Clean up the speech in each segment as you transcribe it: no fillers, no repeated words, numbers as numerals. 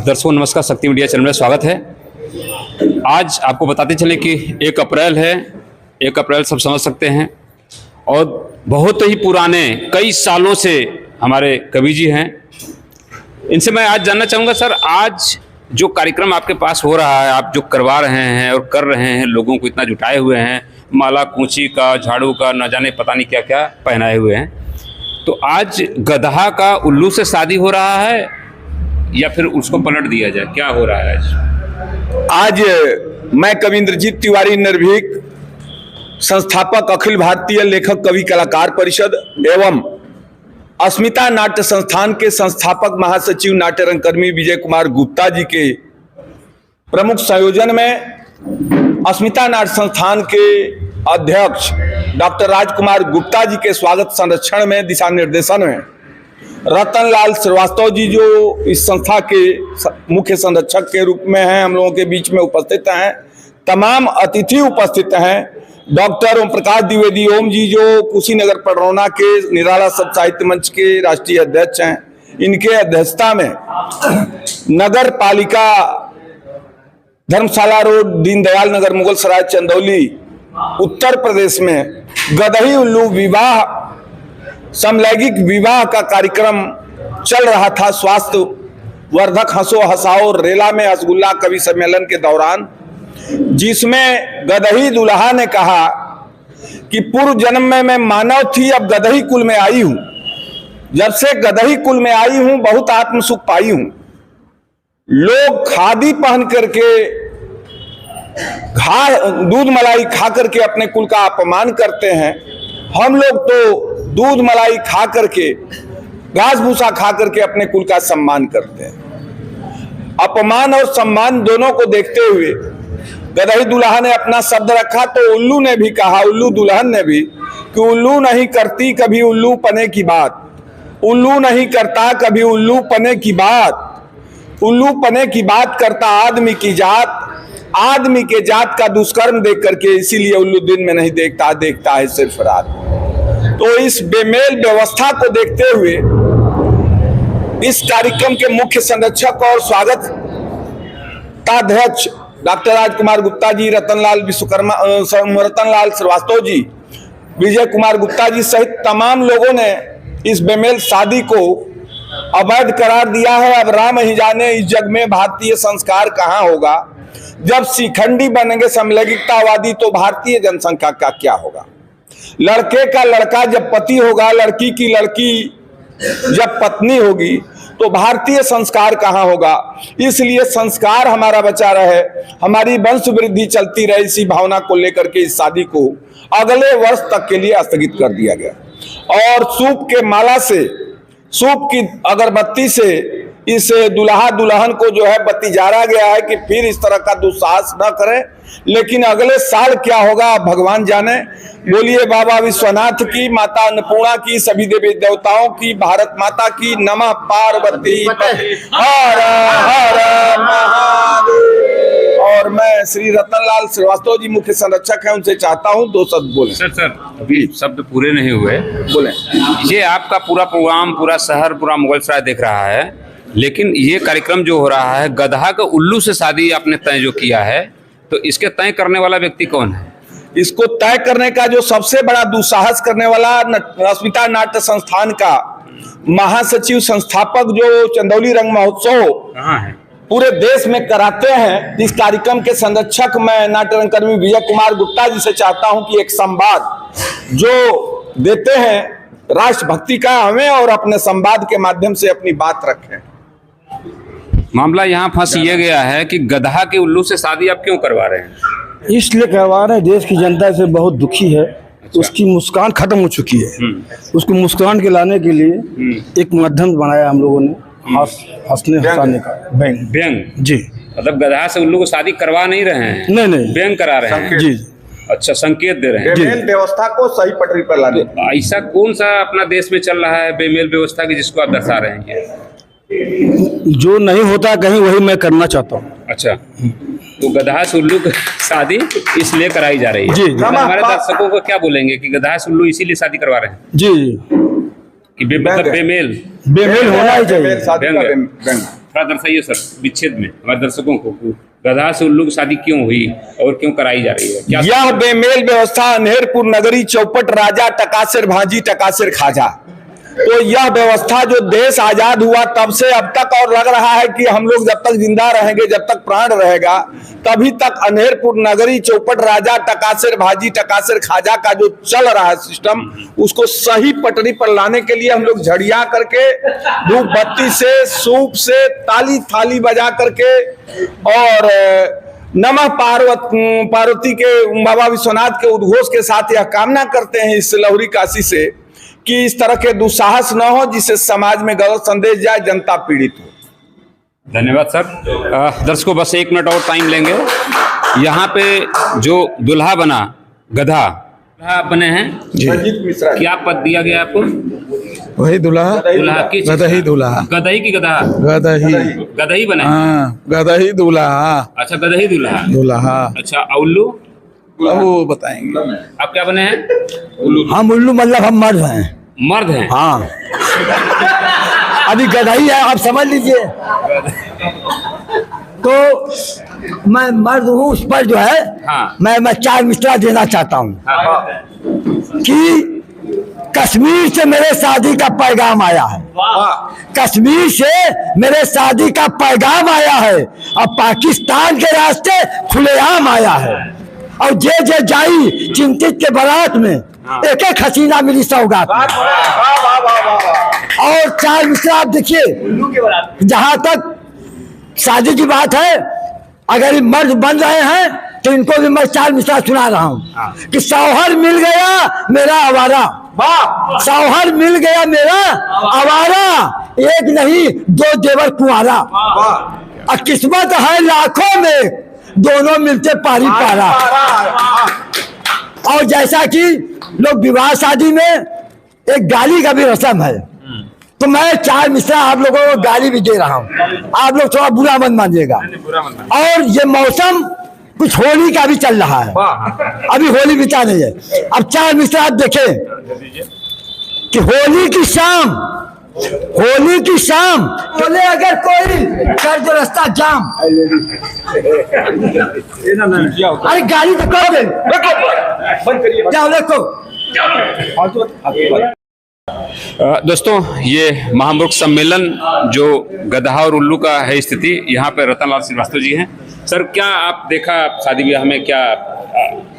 दर्शकों नमस्कार, शक्ति मीडिया चैनल में स्वागत है। आज आपको बताते चले कि 1 अप्रैल है। 1 अप्रैल सब समझ सकते हैं और बहुत ही पुराने कई सालों से हमारे कवि जी हैं। इनसे मैं आज जानना चाहूँगा, सर आज जो कार्यक्रम आपके पास हो रहा है, आप जो करवा रहे हैं और कर रहे हैं, लोगों को इतना जुटाए हुए हैं, माला कूंची का, झाड़ू का, न जाने पता नहीं क्या क्या पहनाए हुए हैं, तो आज गधा का उल्लू से शादी हो रहा है या फिर उसको पलट दिया जाए, क्या हो रहा है आज मैं कविंद्रजीत तिवारी निर्भीक, संस्थापक अखिल भारतीय लेखक कवि कलाकार परिषद एवं अस्मिता नाट्य संस्थान के संस्थापक महासचिव नाट्य रंगकर्मी विजय कुमार गुप्ता जी के प्रमुख संयोजन में अस्मिता नाट्य संस्थान के अध्यक्ष डॉक्टर राजकुमार गुप्ता जी के स्वागत संरक्षण में, दिशा निर्देशन में रतनलाल श्रीवास्तव जी जो इस संस्था के मुख्य संरक्षक के रूप में हैं, हम लोगों के बीच में उपस्थित हैं। तमाम अतिथि उपस्थित हैं। डॉक्टर ओम प्रकाश द्विवेदी ओम जी जो कुशीनगर पडरौना के निराला शब्द साहित्य मंच के राष्ट्रीय अध्यक्ष हैं, इनके अध्यक्षता में नगर पालिका धर्मशाला रोड, दीनदयाल नगर, मुगल सराय, चंदौली, उत्तर प्रदेश में गदही उल्लू विवाह, समलैंगिक विवाह का कार्यक्रम चल रहा था। स्वास्थ्य वर्धक हंसो हंसाओ रेला में हसगुल्ला कवि सम्मेलन के दौरान, जिसमें गदही दुल्हा ने कहा कि पूर्व जन्म में मैं मानव थी, अब गदही कुल में आई हूं। जब से गदही कुल में आई हूं बहुत आत्म सुख पाई हूं। लोग खादी पहन करके, दूध मलाई खा करके अपने कुल का अपमान करते हैं। हम लोग तो दूध मलाई खा करके, घास भूसा खा करके अपने कुल का सम्मान करते हैं। अपमान और सम्मान दोनों को देखते हुए गदही दुल्हा ने अपना शब्द रखा, तो उल्लू ने भी कहा, उल्लू दुल्हन ने भी, कि उल्लू नहीं करती कभी उल्लू पने की बात, उल्लू नहीं करता कभी उल्लू पने की बात, उल्लू पने की बात करता आदमी की जात, आदमी के जात का दुष्कर्म देख करके, इसीलिए उल्लू दिन में नहीं देखता, देखता है सिर्फ रात। तो इस बेमेल व्यवस्था को देखते हुए इस कार्यक्रम के मुख्य संरक्षक और स्वागत अध्यक्ष डॉक्टर राजकुमार गुप्ता जी, रतनलाल श्रीवास्तव जी, विजय कुमार गुप्ता जी सहित तमाम लोगों ने इस बेमेल शादी को अवैध करार दिया है। अब राम ही जाने इस जग में भारतीय संस्कार कहाँ होगा। जब शिखंडी बनेंगे समलैंगिकतावादी तो भारतीय जनसंख्या का क्या होगा। लड़के का लड़का जब पति होगा, लड़की की लड़की जब पत्नी होगी, तो भारतीय संस्कार कहाँ होगा। इसलिए संस्कार हमारा बचा रहे, हमारी वंश वृद्धि चलती रहे, इसी भावना को लेकर के इस शादी को अगले वर्ष तक के लिए स्थगित कर दिया गया। और सूप के माला से, सूप की अगरबत्ती से इस दुल्हा दुल्हन को जो है बत्तीजारा गया है कि फिर इस तरह का दुस्साहस न करें। लेकिन अगले साल क्या होगा भगवान जाने। बोलिए बाबा विश्वनाथ की, माता अन्नपूर्णा की, सभी देवी देवताओं की, भारत माता की, नमः पार्वती हर हर महादेव। और मैं श्री रतनलाल श्रीवास्तव जी मुख्य संरक्षक हैं, उनसे चाहता हूं 2 शब्द बोले। सर अभी शब्द पूरे नहीं हुए, बोले। ये आपका पूरा प्रोग्राम, पूरा शहर, पूरा मुगल सराय देख रहा है, लेकिन ये कार्यक्रम जो हो रहा है, गधा का उल्लू से शादी आपने तय जो किया है, तो इसके तय करने वाला व्यक्ति कौन है? इसको तय करने का जो सबसे बड़ा दुस्साहस करने वाला अस्मिता नाट्य संस्थान का महासचिव, संस्थापक जो चंदौली रंग महोत्सव कहाँ है, पूरे देश में कराते हैं, इस कार्यक्रम के संरक्षक मैं नाट्य रंगकर्मी विजय कुमार गुप्ता जी से चाहता हूं कि एक संवाद जो देते हैं राष्ट्रभक्ति का, हमें और अपने संवाद के माध्यम से अपनी बात रखें। मामला यहाँ फंस ये गया है कि गधा के उल्लू से शादी आप क्यों करवा रहे हैं? इसलिए करवा रहे हैं, देश की जनता से बहुत दुखी है। उसकी मुस्कान खत्म हो चुकी है। उसको मुस्कान के लाने के लिए एक माध्यम बनाया हम लोगों ने, हंसने हंसाने का, व्यंग। जी, मतलब गधा से उल्लू को शादी करवा नहीं रहे हैं, नहीं व्यंग करा रहे हैं। जी, अच्छा, संकेत दे रहे हैं बेमेल व्यवस्था को सही पटरी पर लाने। तो ऐसा कौन सा अपना देश में चल रहा है बेमेल व्यवस्था की जिसको आप दर्शा रहे हैं? जो नहीं होता कहीं वही मैं करना चाहता हूँ। अच्छा, तो गधा से उल्लू की शादी इसलिए कराई जा रही है। जी, हमारे दर्शकों को क्या बोलेंगे कि गधा से उल्लू इसीलिए शादी करवा रहे हैं? जी, कि व्यंग है। बेमेल? बेमेल होना ही चाहिए। बेमेल शादी का व्यंग। व्यंग। थोड़ा दर्शाइए सर विच्छेद में हमारे दर्शकों को गधा से उल्लू की शादी क्यों हुई और क्यों कराई जा रही है, क्या? यह बेमेल व्यवस्था अनहेरपुर नगरी चौपट राजा टकासिर भांजी टकासिर खाजा। तो यह व्यवस्था जो देश आजाद हुआ तब से अब तक, और लग रहा है कि हम लोग जब तक जिंदा रहेंगे, जब तक प्राण रहेगा तभी तक अनहेरपुर नगरी चौपट राजा टकासिर भांजी टकासिर खाजा का जो चल रहा है सिस्टम, उसको सही पटरी पर लाने के लिए हम लोग झड़िया करके, धूप बत्ती से, सूप से, ताली थाली बजा करके और नमः पार्वती के बाबा विश्वनाथ के उद्घोष के साथ यह कामना करते हैं इस लहुरी काशी से कि इस तरह के दुस्साहस न हो जिससे समाज में गलत संदेश जाए, जनता पीड़ित हो। धन्यवाद सर। दर्शकों बस 1 मिनट और टाइम लेंगे। यहाँ पे जो दुल्हा बना गधा आप बने हैं, रंजीत मिश्रा क्या पद दिया गया आपको? वही दूल्हा दुल्हा किस चीज़ गदही का? दूल्हा गदही की गधा? गदही गदही बने? हाँ गदही दूल्हा अच्छा गदही दूल्हा। दूल्हा अच्छा उल्लू वो बताएंगे। आप क्या बने हैं? हम उल्लू मतलब हम मर्द हैं। मर्द हैं? हाँ अभी गधाई है, आप समझ लीजिए। तो मैं मर्द हूँ, उस पर जो है हाँ। मैं 4 मिसरा देना चाहता हूँ हाँ। कि कश्मीर से मेरे शादी का पैगाम आया है। कश्मीर से मेरे शादी का पैगाम आया है और पाकिस्तान के रास्ते खुलेआम आया है। और जे जाई चिंतित के बारात में एक एक हसीना मिली सौगात में। और 4 मिसरा आप देखिए, जहां तक शादी की बात है, अगर ये मर्द बन रहे हैं तो इनको भी मैं 4 मिसरा सुना रहा हूँ कि सौहर मिल गया मेरा आवारा, सौहर मिल गया मेरा आवारा, एक नहीं 2 देवर कुंवारा, और किस्मत है लाखों में दोनों मिलते पारी पारा। और जैसा कि लोग विवाह शादी में एक गाली का भी रस्म है, तो मैं 4 मिसरा आप लोगों को गाली भी दे रहा हूँ, आप लोग थोड़ा बुरा मत मानिएगा। और ये मौसम कुछ होली का भी चल रहा है, अभी होली बिता नहीं है। अब 4 मिसरा आप देखें कि होली की शाम बोले अगर कोई कर दो रास्ता जाम, अरे गाली तो कर दे, जाओ देखो। दोस्तों ये महामूर्ख सम्मेलन जो गधा और उल्लू का है स्थिति, यहाँ पे रतनलाल श्रीवास्तव जी हैं। सर क्या आप देखा शादी ब्याह में, क्या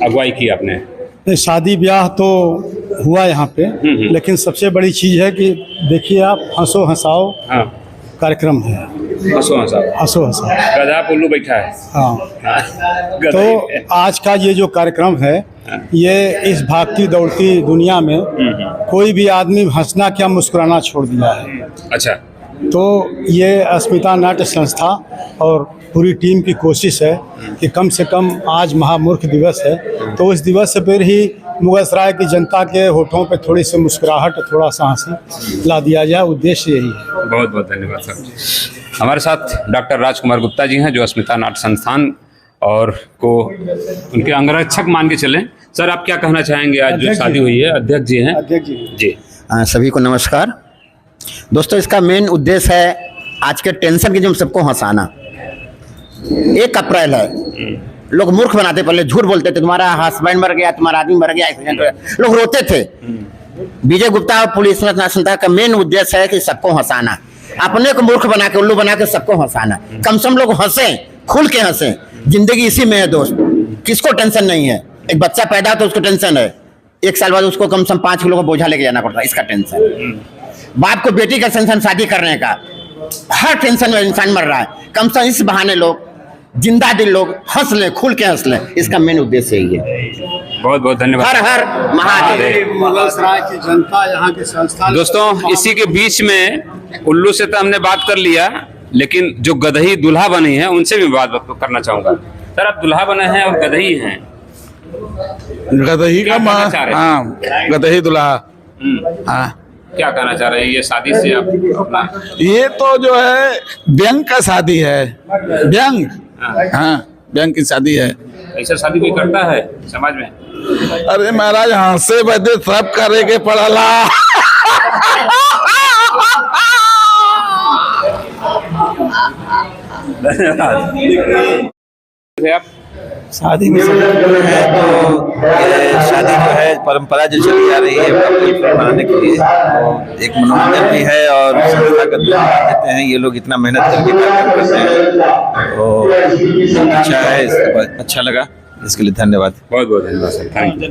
अगुवाई की आपने? शादी ब्याह तो हुआ यहाँ पे, लेकिन सबसे बड़ी चीज़ है कि देखिए आप हंसो हंसाओ हाँ। कार्यक्रम है। हंसो हंसाओ गधा उल्लू बैठा है। हाँ तो आज का ये जो कार्यक्रम है, ये इस भागती दौड़ती दुनिया में कोई भी आदमी हंसना क्या मुस्कुराना छोड़ दिया है। अच्छा। तो ये अस्मिता नाट्य संस्था और पूरी टीम की कोशिश है कि कम से कम आज महामूर्ख दिवस है, तो उस दिवस से फिर ही मुगलसराय की जनता के होठों पे थोड़ी सी मुस्कुराहट, थोड़ा सा हंसी ला दिया जाए, उद्देश्य यही है। बहुत बहुत धन्यवाद सर। हमारे साथ डॉक्टर राजकुमार गुप्ता जी हैं जो अस्मिता नाट्य संस्थान और को उनके अंगरक्षक मान के चलें। सर आप क्या कहना चाहेंगे, आज जो शादी हुई है? अध्यक्ष जी हैं। अध्यक्ष जी सभी को नमस्कार। दोस्तों इसका मेन उद्देश्य है आज के टेंशन की जो सबको हंसाना। 1 अप्रैल है, लोग मूर्ख बनाते, पहले झूठ बोलते थे तुम्हारा हस्बैंड मर गया, तुम्हारा आदमी मर गया, एक्सीडेंट हो गया, लोग रोते थे। विजय गुप्ता और पुलिस संस्था का मेन उद्देश्य है कि सबको हंसाना, अपने को मूर्ख बना के, उल्लू बना के सबको हंसाना। कम से कम लोग हंसें, खुल के हंसें। जिंदगी इसी में है दोस्त, किसको टेंशन नहीं है। एक बच्चा पैदा तो उसको टेंशन है, 1 साल बाद उसको कम से कम 5 किलो का बोझा लेके जाना पड़ता है, इसका टेंशन। बाप को बेटी का टेंशन, शादी करने का, हर टेंशन में इंसान मर रहा है। कम से कम इस बहाने लोग जिंदा दिल लोग हंस लें, खुल के हंस लें, इसका मेन उद्देश्य यही है। बहुत बहुत धन्यवाद। हर हर महादेव। मुगलसराय की जनता, यहाँ के संस्था। दोस्तों इसी के बीच में उल्लू से तो हमने बात कर लिया, लेकिन जो गदही दूल्हा बनी है उनसे भी बात करना चाहूंगा। सर आप दूल्हा बने हैं और गदही हैं, गदही क्या का कहना चाह रहे हैं? हाँ गदही दूल्हा। हाँ क्या कहना चाह रहे हैं ये शादी से आप अपना? ये तो जो है व्यंग का शादी है, व्यंग। हाँ व्यंग की शादी है। ऐसा शादी कोई करता है समाज में? अरे महाराज हंसे बदे सब करे के पड़ला। है आप शादी में शामिल है तो ये शादी जो है परंपरा जो चली आ रही है कपल मनाने के लिए तो एक मनोरंजन भी है और संस्थागत भी देते हैं। ये लोग इतना मेहनत करके कार्यक्रम करते हैं तो अच्छा है, अच्छा लगा, इसके लिए धन्यवाद। बहुत बहुत धन्यवाद सर, थैंक यू।